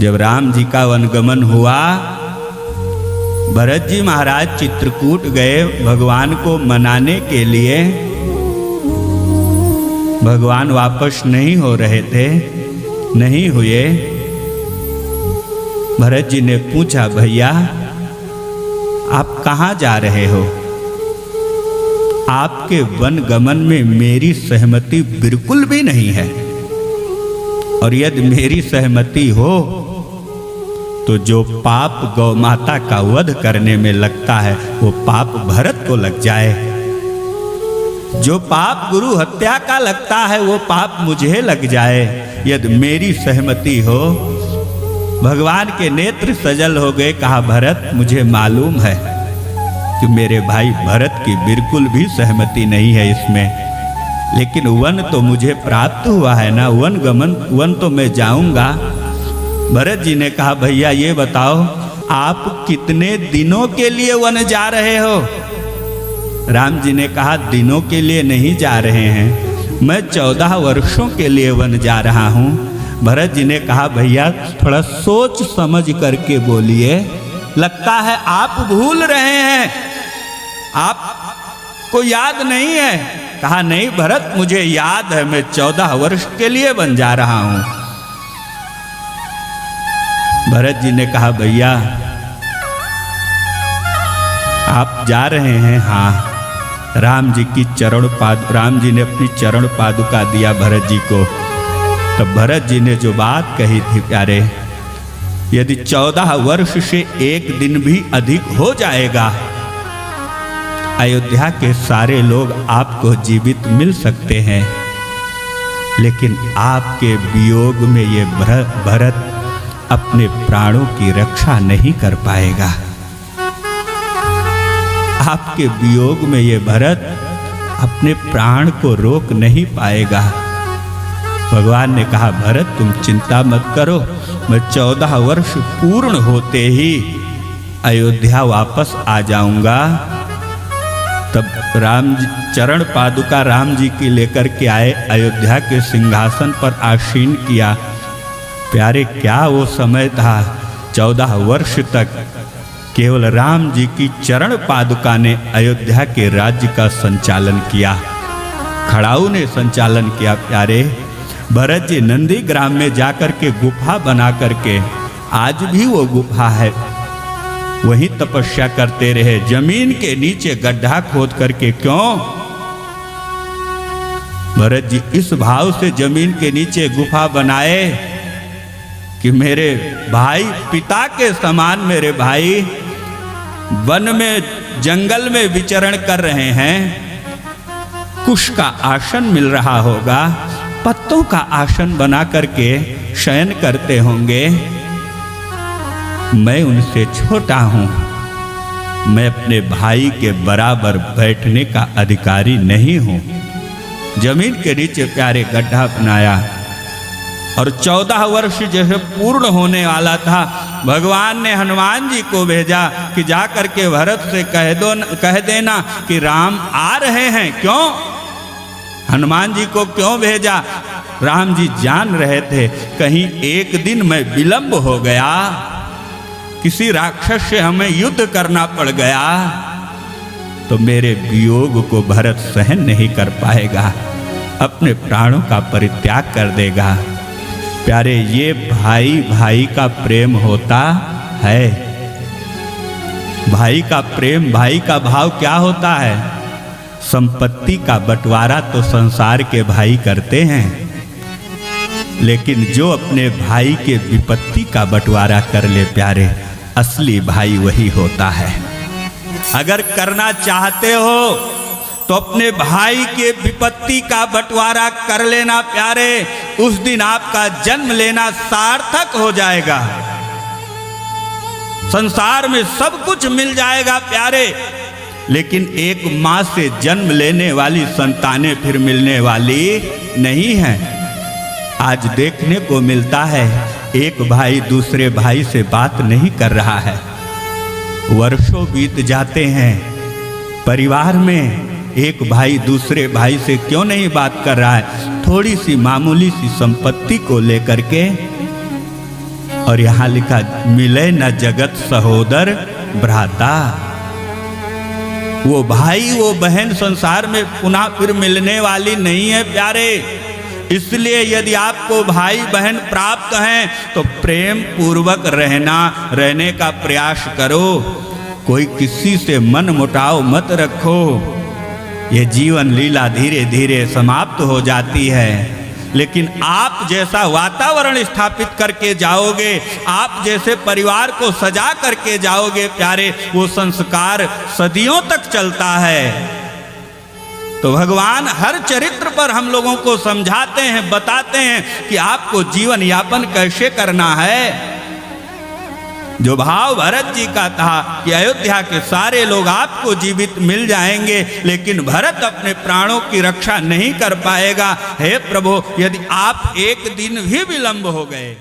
जब राम जी का वनगमन हुआ, भरत जी महाराज चित्रकूट गए भगवान को मनाने के लिए। भगवान वापस नहीं हो रहे थे, नहीं हुए। भरत जी ने पूछा, भैया आप कहाँ जा रहे हो? आपके वन गमन में मेरी सहमति बिल्कुल भी नहीं है, और यदि मेरी सहमति हो तो जो पाप गौ माता का वध करने में लगता है वो पाप भरत को लग जाए, जो पाप गुरु हत्या का लगता है वो पाप मुझे लग जाए। यदि मेरी सहमति हो। भगवान के नेत्र सजल हो गए। कहा, भरत मुझे मालूम है कि मेरे भाई भरत की बिल्कुल भी सहमति नहीं है इसमें, लेकिन वन तो मुझे प्राप्त हुआ है ना, वन तो मैं जाऊंगा। भरत जी ने कहा, भैया ये बताओ आप कितने दिनों के लिए वन जा रहे हो? राम जी ने कहा, दिनों के लिए नहीं जा रहे हैं, मैं 14 वर्षों के लिए वन जा रहा हूँ। भरत जी ने कहा, भैया थोड़ा सोच समझ करके बोलिए, लगता है आप भूल रहे हैं, आपको याद नहीं है। कहा, नहीं भरत मुझे याद है, मैं 14 वर्ष के लिए वन जा रहा हूँ। भरत जी ने कहा, भैया आप जा रहे हैं? हाँ। राम जी ने अपनी चरण पादुका दिया भरत जी को। तब भरत जी ने जो बात कही थी, प्यारे, यदि 14 वर्ष से एक दिन भी अधिक हो जाएगा, अयोध्या के सारे लोग आपको जीवित मिल सकते हैं, लेकिन आपके वियोग में ये भरत अपने प्राणों की रक्षा नहीं कर पाएगा। आपके वियोग में ये भरत अपने प्राण को रोक नहीं पाएगा। भगवान ने कहा, भरत तुम चिंता मत करो, मैं 14 वर्ष पूर्ण होते ही अयोध्या वापस आ जाऊंगा। तब राम जी चरण पादुका राम जी की लेकर के आए, अयोध्या के सिंहासन पर आसीन किया। प्यारे क्या वो समय था, 14 वर्ष तक केवल राम जी की चरण पादुका ने अयोध्या के राज्य का संचालन किया, खड़ाऊ ने संचालन किया। प्यारे भरत जी नंदी ग्राम में जाकर के गुफा बना करके, आज भी वो गुफा है, वहीं तपस्या करते रहे, जमीन के नीचे गड्ढा खोद करके। क्यों? भरत जी इस भाव से जमीन के नीचे गुफा बनाए कि मेरे भाई, पिता के समान मेरे भाई वन में जंगल में विचरण कर रहे हैं, कुश का आसन मिल रहा होगा, पत्तों का आसन बना करके शयन करते होंगे। मैं उनसे छोटा हूं, मैं अपने भाई के बराबर बैठने का अधिकारी नहीं हूं। जमीन के नीचे प्यारे गड्ढा बनाया, और 14 वर्ष जैसे पूर्ण होने वाला था, भगवान ने हनुमान जी को भेजा कि जाकर के भरत से कह देना कि राम आ रहे हैं। क्यों? हनुमान जी को क्यों भेजा? राम जी जान रहे थे कहीं एक दिन में विलंब हो गया, किसी राक्षस से हमें युद्ध करना पड़ गया, तो मेरे वियोग को भरत सहन नहीं कर पाएगा, अपने प्राणों का परित्याग कर देगा। प्यारे ये भाई भाई का प्रेम होता है। भाई का प्रेम, भाई का भाव क्या होता है? संपत्ति का बंटवारा तो संसार के भाई करते हैं, लेकिन जो अपने भाई के विपत्ति का बंटवारा कर ले प्यारे, असली भाई वही होता है। अगर करना चाहते हो तो अपने भाई के विपत्ति का बंटवारा कर लेना प्यारे, उस दिन आपका जन्म लेना सार्थक हो जाएगा। संसार में सब कुछ मिल जाएगा प्यारे, लेकिन एक मां से जन्म लेने वाली संतानें फिर मिलने वाली नहीं हैं। आज देखने को मिलता है एक भाई दूसरे भाई से बात नहीं कर रहा है, वर्षों बीत जाते हैं, परिवार में एक भाई दूसरे भाई से क्यों नहीं बात कर रहा है? थोड़ी सी मामूली सी संपत्ति को लेकर के और यहां लिखा मिले न जगत सहोदर भ्राता। वो भाई वो बहन संसार में पुनः फिर मिलने वाली नहीं है प्यारे। इसलिए यदि आपको भाई बहन प्राप्त हैं तो प्रेम पूर्वक रहने का प्रयास करो। कोई किसी से मन मुटाव मत रखो। ये जीवन लीला धीरे धीरे समाप्त हो जाती है, लेकिन आप जैसा वातावरण स्थापित करके जाओगे, आप जैसे परिवार को सजा करके जाओगे प्यारे, वो संस्कार सदियों तक चलता है। तो भगवान हर चरित्र पर हम लोगों को समझाते हैं, बताते हैं कि आपको जीवन यापन कैसे करना है। जो भाव भरत जी का था कि अयोध्या के सारे लोग आपको जीवित मिल जाएंगे, लेकिन भरत अपने प्राणों की रक्षा नहीं कर पाएगा। हे प्रभु, यदि आप एक दिन भी विलंब हो गए